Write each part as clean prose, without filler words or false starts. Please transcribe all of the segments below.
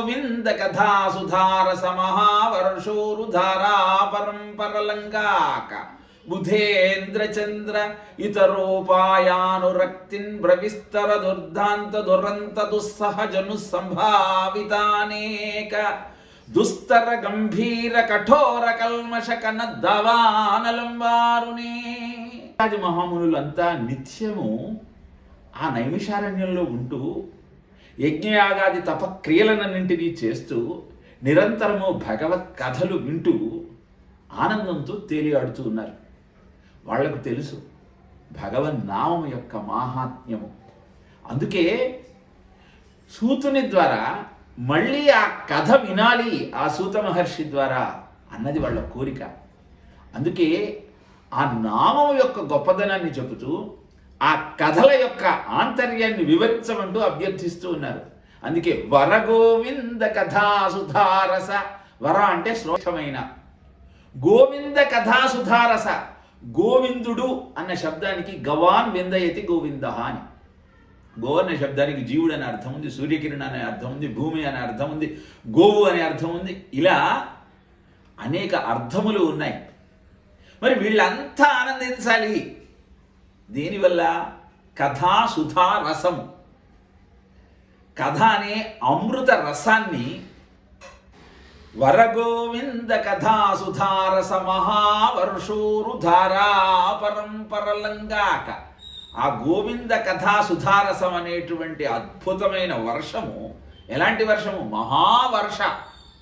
గోవింద కథా సుధారస మహావర్షోరుధారా పరంపరలంగాక బుధేంద్ర చంద్ర ఇతరోపాయానురక్తిన్ బ్రవిస్తర దుర్దాంత దురంత దుస్సహజను సంభావితానేక దుస్తర గంభీర కఠోర కల్మషకన దవానలంబారునే. మహామునులంతా నిత్యము ఆ నైమిషారణ్యంలో ఉంటూ యజ్ఞయాగాది తపక్రియలన్నింటినీ చేస్తూ నిరంతరము భగవత్ కథలు వింటూ ఆనందంతో తేలియాడుతూ ఉన్నారు. వాళ్లకు తెలుసు భగవన్నామం యొక్క మాహాత్మ్యము. అందుకే సూతుని ద్వారా మళ్ళీ ఆ కథ వినాలి ఆ సూత మహర్షి ద్వారా అన్నది వాళ్ళ కోరిక. అందుకే ఆ నామం యొక్క గొప్పదనాన్ని చెబుతూ ఆ కథల యొక్క ఆంతర్యాన్ని వివరించమంటూ అభ్యర్థిస్తూ ఉన్నారు. అందుకే వరగోవింద కథాసుధారస, వర అంటే శ్రోషమైన, గోవింద కథాసుధారస, గోవిందుడు అన్న శబ్దానికి గవాన్ విందయతి గోవింద అని. గో అనే శబ్దానికి జీవుడు అనే అర్థం ఉంది, సూర్యకిరణ్ అనే అర్థం ఉంది, భూమి అనే అర్థం ఉంది, గోవు అనే అర్థం ఉంది. ఇలా అనేక అర్థములు ఉన్నాయి. మరి వీళ్ళంతా ఆనందించాలి దేనివల్ల? కథా సుధా రసము. కథ అనే అమృత రసాన్ని వరగోవింద కథా సుధారస మహావర్షోరుధారా పరంపరలంగాక, ఆ గోవింద కథా సుధారసం అనేటువంటి అద్భుతమైన వర్షము. ఎలాంటి వర్షము? మహావర్ష.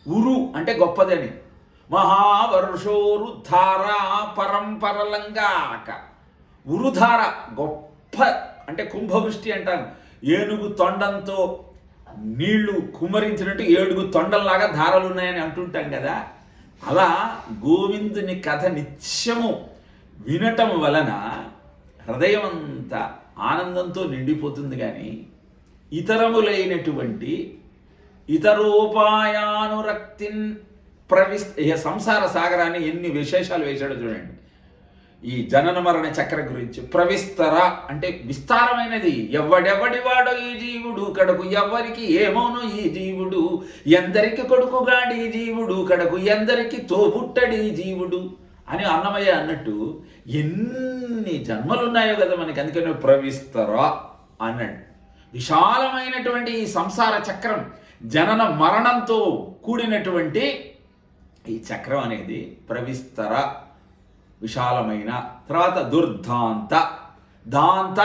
ఉరు అంటే గొప్పదని. మహావర్షోరుధారా పరంపరలంగాక, ఉరుధార గొప్ప అంటే కుంభవృష్టి అంటాను. ఏనుగు తొండంతో నీళ్లు కుమ్మరించినట్టు 7 తొండంలాగా ధారలు ఉన్నాయని అంటుంటాం కదా. అలా గోవిందుని కథ నిత్యము వినటం వలన హృదయం అంతా ఆనందంతో నిండిపోతుంది. కానీ ఇతరములైనటువంటి ఇతరోపాయానురక్తిన్ సంసార సాగరాన్ని ఎన్ని విశేషాలు వేశాడో చూడండి. ఈ జనన మరణ చక్ర గురించి ప్రవిస్తర అంటే విస్తారమైనది. ఎవడెవడివాడో ఈ జీవుడు, కడకు ఎవ్వరికి ఏమోనో ఈ జీవుడు, ఎందరికి కొడుకుగాడి ఈ జీవుడు, కడకు ఎందరికి తోబుట్టడి ఈ జీవుడు అని అన్నమయ్య అన్నట్టు ఎన్ని జన్మలున్నాయో కదా మనకి. అందుకని ప్రవిస్తర అన్నాడు. విశాలమైనటువంటి ఈ సంసార చక్రం, జనన మరణంతో కూడినటువంటి ఈ చక్రం అనేది ప్రవిస్తర, విశాలమైన. తర్వాత దుర్దాంత, దాంత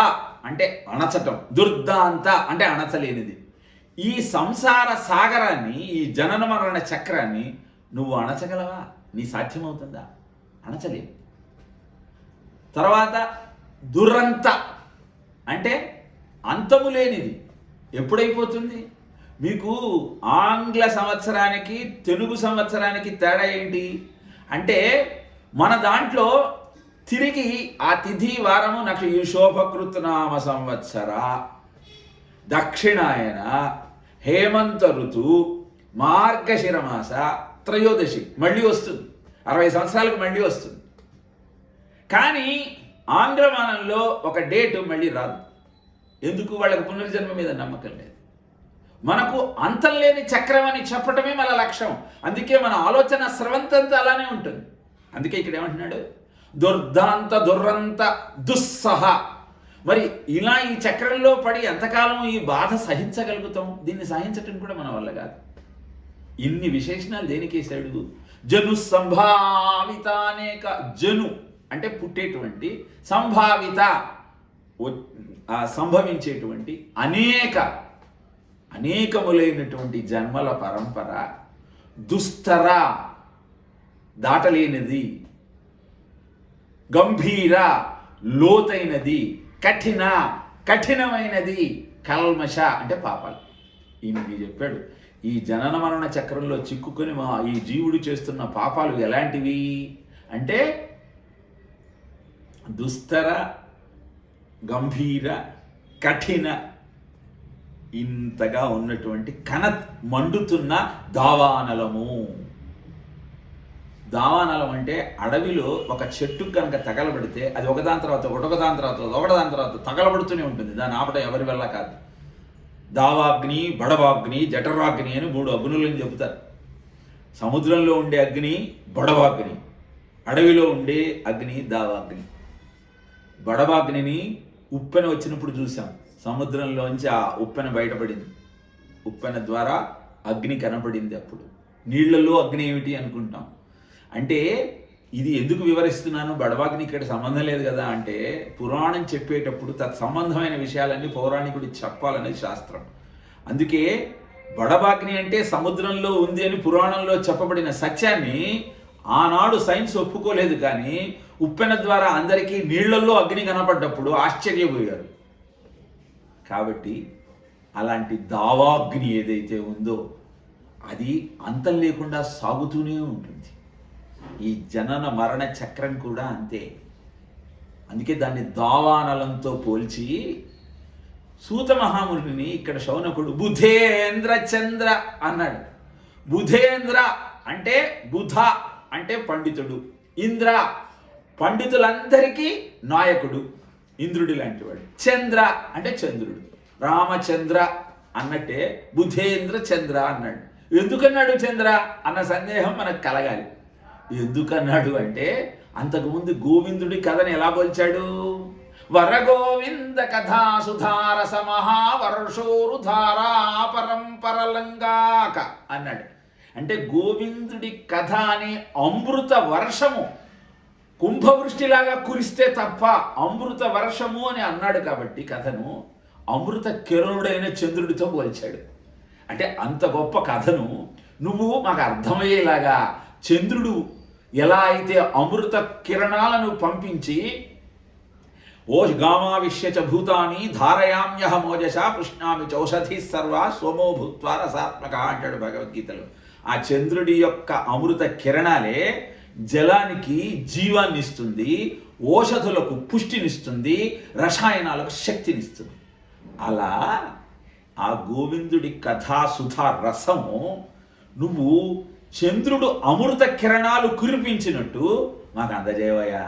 అంటే అణచటం, దుర్దాంత అంటే అణచలేనిది. ఈ సంసార సాగరాన్ని, ఈ జనన మరణ చక్రాన్ని నువ్వు అణచగలవా? నీ సాధ్యమవుతుందా? అణచలేవు. తర్వాత దురంత అంటే అంతము లేనిది. ఎప్పుడైపోతుంది? మీకు ఆంగ్ల సంవత్సరానికి తెలుగు సంవత్సరానికి తేడా ఏంటి అంటే, మన దాంట్లో తిరిగి ఆ తిథి వారము ఈ శోభకృతనామ సంవత్సర, దక్షిణాయన, హేమంత ఋతు, మార్గశిరమాస, త్రయోదశి మళ్ళీ వస్తుంది. 60 సంవత్సరాలకు మళ్ళీ వస్తుంది. కానీ ఆంగ్లమానంలో ఒక డేటు మళ్ళీ రాదు. ఎందుకు? వాళ్ళకి పునర్జన్మ మీద నమ్మకం లేదు. మనకు అంతం లేని చక్రం అని చెప్పటమే మన లక్ష్యం. అందుకే మన ఆలోచన స్రవంతంతా అలానే ఉంటుంది. అందుకే ఇక్కడ ఏమంటున్నాడు? దుర్దాంత దుర్రంత దుస్సహ. మరి ఇలా ఈ చక్రంలో పడి ఎంతకాలం ఈ బాధ సహించగలుగుతాం? దీన్ని సహించటం కూడా మన వల్ల కాదు. ఇన్ని విశేషణాలు దేనికేశాడు? జను సంభావిత అనేక. జను అంటే పుట్టేటువంటి, సంభావిత సంభవించేటువంటి అనేకములైనటువంటి జన్మల పరంపర, దుస్తర దాటలేనిది, గంభీర లోతైనది, కఠినమైనది, కల్మష అంటే పాపాలు. ఇన్ని చెప్పాడు. ఈ జనన మరణ చక్రంలో చిక్కుకొని ఈ జీవుడు చేస్తున్న పాపాలు ఎలాంటివి అంటే దుస్తర, గంభీర, కఠిన, ఇంతగా ఉన్నటువంటి మండుతున్న దావానలము. దావానలం అంటే అడవిలో ఒక చెట్టు కనుక తగలబడితే అది ఒకదాని తర్వాత ఒకదాని తర్వాత తగలబడుతూనే ఉంటుంది. దాన్ని ఆపడం ఎవరి వల్ల కాదు. దావాగ్ని, బడవాగ్ని, జఠరాగ్ని అని 3 అగ్నులని చెబుతారు. సముద్రంలో ఉండే అగ్ని బడవాగ్ని, అడవిలో ఉండే అగ్ని దావాగ్ని. బడవాగ్నిని ఉప్పెన వచ్చినప్పుడు చూసాం. సముద్రంలోంచి ఆ ఉప్పెన బయటపడింది, ఉప్పెన ద్వారా అగ్ని కనపడింది. అప్పుడు నీళ్లలో అగ్ని ఏమిటి అనుకుంటాం. అంటే ఇది ఎందుకు వివరిస్తున్నాను, బడవాగ్ని ఇక్కడ సంబంధం లేదు కదా అంటే, పురాణం చెప్పేటప్పుడు తత్సంబంధమైన విషయాలన్నీ పౌరాణికుడికి చెప్పాలనేది శాస్త్రం. అందుకే బడవాగ్ని అంటే సముద్రంలో ఉంది అని పురాణంలో చెప్పబడిన సత్యాన్ని ఆనాడు సైన్స్ ఒప్పుకోలేదు. కానీ ఉప్పెన ద్వారా అందరికీ నీళ్లలో అగ్ని కనపడ్డప్పుడు ఆశ్చర్యపోయారు. కాబట్టి అలాంటి దావాగ్ని ఏదైతే ఉందో అది అంతం లేకుండా సాగుతూనే ఉంటుంది. ఈ జనన మరణ చక్రం కూడా అంతే. అందుకే దాన్ని దావానలంతో పోల్చి సూత మహామునిని ఇక్కడ శౌనకుడు బుధేంద్ర చంద్ర అన్నాడు. బుధేంద్ర అంటే బుధ అంటే పండితుడు, ఇంద్ర పండితులందరికీ నాయకుడు, ఇంద్రుడి లాంటి వాడు. చంద్ర అంటే చంద్రుడు, రామచంద్ర అన్నట్టే బుధేంద్ర చంద్ర అన్నాడు. ఎందుకన్నాడు చంద్ర అన్న సందేహం మనకు కలగాలి. ఎందుకన్నాడు అంటే, అంతకుముందు గోవిందుడి కథను ఎలా పోల్చాడు? వరగోవింద కథా సుధారస మహావర్షోరుధారా పరంపరలంగాక అన్నాడు. అంటే గోవిందుడి కథ అనే అమృత వర్షము కుంభవృష్టిలాగా కురిస్తే తప్ప అమృత వర్షము అని అన్నాడు. కాబట్టి కథను అమృత కిరణుడైన చంద్రుడితో పోల్చాడు. అంటే అంత గొప్ప కథను నువ్వు మాకు అర్థమయ్యేలాగా, చంద్రుడు ఎలా అయితే అమృత కిరణాలను పంపించి ఓ గామావిశ్యచ భూతాని ధారయామ్యహమోజస పుష్ణామి చౌషధి సర్వ సోమో భూత్వా రసాత్మక అంటాడు భగవద్గీతలో. ఆ చంద్రుడి యొక్క అమృత కిరణాలే జలానికి జీవాన్ని ఇస్తుంది, ఓషధులకు పుష్టినిస్తుంది, రసాయనాలకు శక్తినిస్తుంది. అలా ఆ గోవిందుడి కథా సుధా రసము నువ్వు చంద్రుడు అమృత కిరణాలు కురిపించినట్టు మాకు అందజేవయా.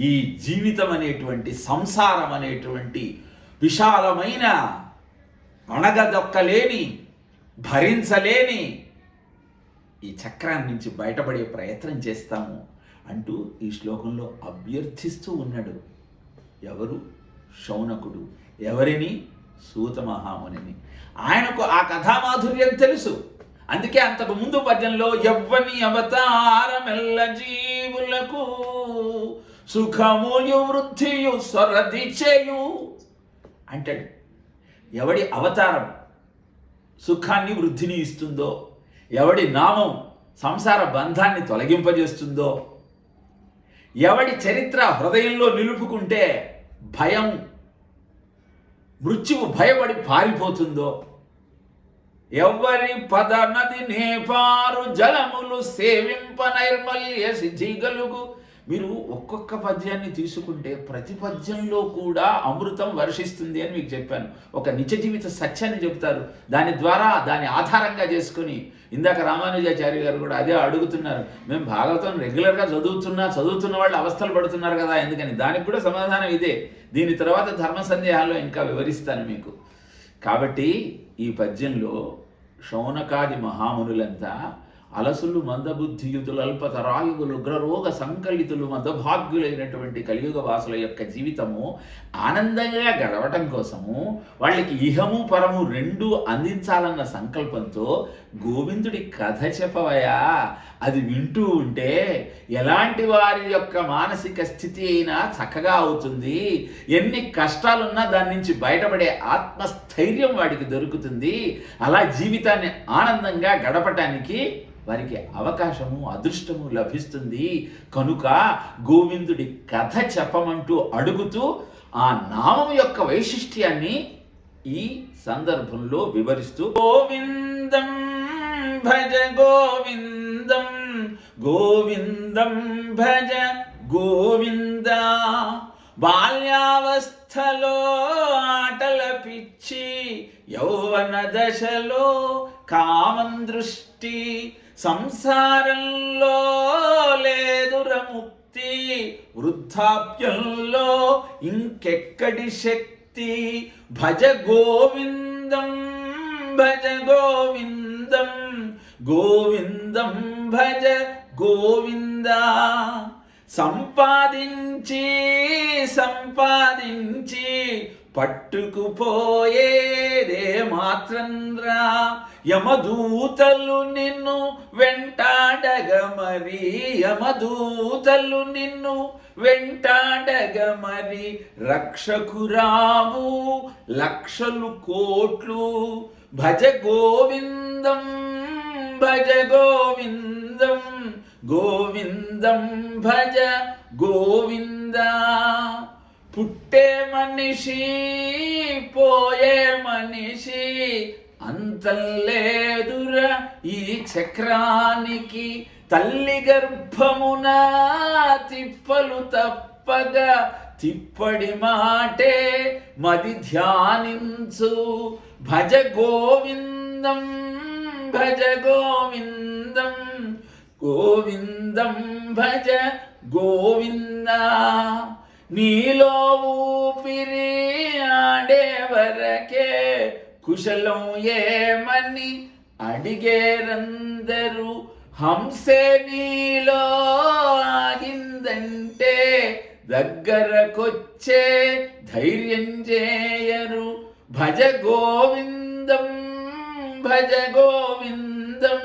ఈ జీవితం అనేటువంటి, సంసారం అనేటువంటి విశాలమైన, అణగదొక్కలేని, భరించలేని ఈ చక్రాన్ని నుంచి బయటపడే ప్రయత్నం చేస్తాము అంటూ ఈ శ్లోకంలో అభ్యర్థిస్తూ ఉన్నాడు. ఎవరు? శౌనకుడు. ఎవరిని? సూత మహామునిని. ఆయనకు ఆ కథామాధుర్యం తెలుసు. అందుకే అంతకు ముందు పద్యంలో యవ్వని అవతారమెల్ల జీవులకు సుఖముయు వృద్ధియు స్వరది చేయు అంటాడు. ఎవడి అవతారం సుఖాన్ని వృద్ధిని ఇస్తుందో, ఎవడి నామం సంసార బంధాన్ని తొలగింపజేస్తుందో, ఎవడి చరిత్ర హృదయంలో నిలుపుకుంటే భయం, మృత్యువు భయపడి పారిపోతుందో, ఎవరి పద నది నేపారు జలములు సేవింప నైర్మల్య సిద్ధి గలుగు. మీరు ఒక్కొక్క పద్యాన్ని తీసుకుంటే ప్రతి పద్యంలో కూడా అమృతం వర్షిస్తుంది అని మీకు చెప్పాను. ఒక నిత్య జీవిత సత్యాన్ని చెప్తారు. దాని ద్వారా, దాని ఆధారంగా చేసుకొని, ఇందాక రామానుజాచార్య గారు కూడా అదే అడుగుతున్నారు. మేము భాగవతం రెగ్యులర్గా చదువుతున్న వాళ్ళు అవస్థలు పడుతున్నారు కదా, ఎందుకని? దానికి కూడా సమాధానం ఇదే. దీని తర్వాత ధర్మ సందేహాల్లో ఇంకా వివరిస్తాను మీకు. కాబట్టి ఈ పద్యంలో శౌనకాది మహామునులంతా అలసులు, మందబుద్ధియుతులు, అల్పతరాయువులు, ఉగ్రరోగ సంకలితులు, మదభాగ్యులైనటువంటి కలియుగ వాసుల యొక్క జీవితము ఆనందంగా గడవటం కోసము, వాళ్ళకి ఇహము పరము రెండూ అందించాలన్న సంకల్పంతో గోవిందుడి కథ చెప్పవయా. అది వింటూ ఉంటే ఎలాంటి వారి యొక్క మానసిక స్థితి అయినా చక్కగా అవుతుంది. ఎన్ని కష్టాలున్నా దాని నుంచి బయటపడే ఆత్మస్థైర్యం వాడికి దొరుకుతుంది. అలా జీవితాన్ని ఆనందంగా గడపటానికి వారికి అవకాశము, అదృష్టము లభిస్తుంది. కనుక గోవిందుడి కథ చెప్పమంటూ అడుగుతూ ఆ నామం యొక్క వైశిష్ట్యాన్ని ఈ సందర్భంలో వివరిస్తూ గోవిందం భజ గోవిందం, గోవిందం భజ గోవింద. బాల్యావస్థలో ఆటల పిచ్చి, యౌవన దశలో కామం దృష్టి, సంసారంలో లేదుర ముక్తి, వృద్ధాప్యంలో ఇంకెక్కడి శక్తి. భజ గోవింద గోవిందం భజ గోవిందం గోవిందం భజ గోవింద. సంపాదించి సంపాదించి పట్టుకుపోయేదే మాత్రంద్రా, యమదూతలు నిన్ను వెంటాడగ మరి, యమదూతలు నిన్ను వెంటాడగ మరి, రక్షకురావు లక్షలు కోట్లు. భజ గోవిందం భజ గోవిందం గోవిందం భజ గోవింద. పుట్టే మనిషి పోయే మనిషి అంతల్లేదురా ఈ చక్రానికి, తల్లి గర్భమున తిప్పలు తప్పగా తిప్పడి మాటే మది ధ్యానించు. భజ గోవిందం భజ గోవిందం గోవిందం భజ గోవింద. నీలో ఊపిరి ఆడే వరకే కుశలం ఏమని అడిగేరందరూ, హంసే నీలో ఆగిందంటే దగ్గరకొచ్చే ధైర్యం చేయరు. భజ గోవిందం భజ గోవిందం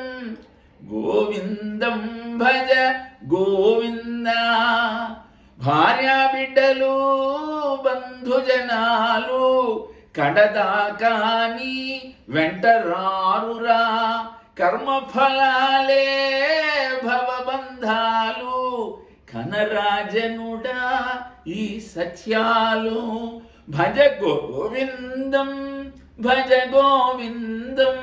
గోవిందం భజ గోవింద. భార్యా బిడ్డలు బంధుజనాలు కడదాకాని వెంట రారురా, కర్మఫలాలే భవబంధాలు కనరాజనుడా ఈ సత్యాలు. భజ గోవిందం భజ గోవిందం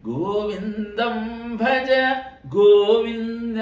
గోవిందం భజ గోవింద.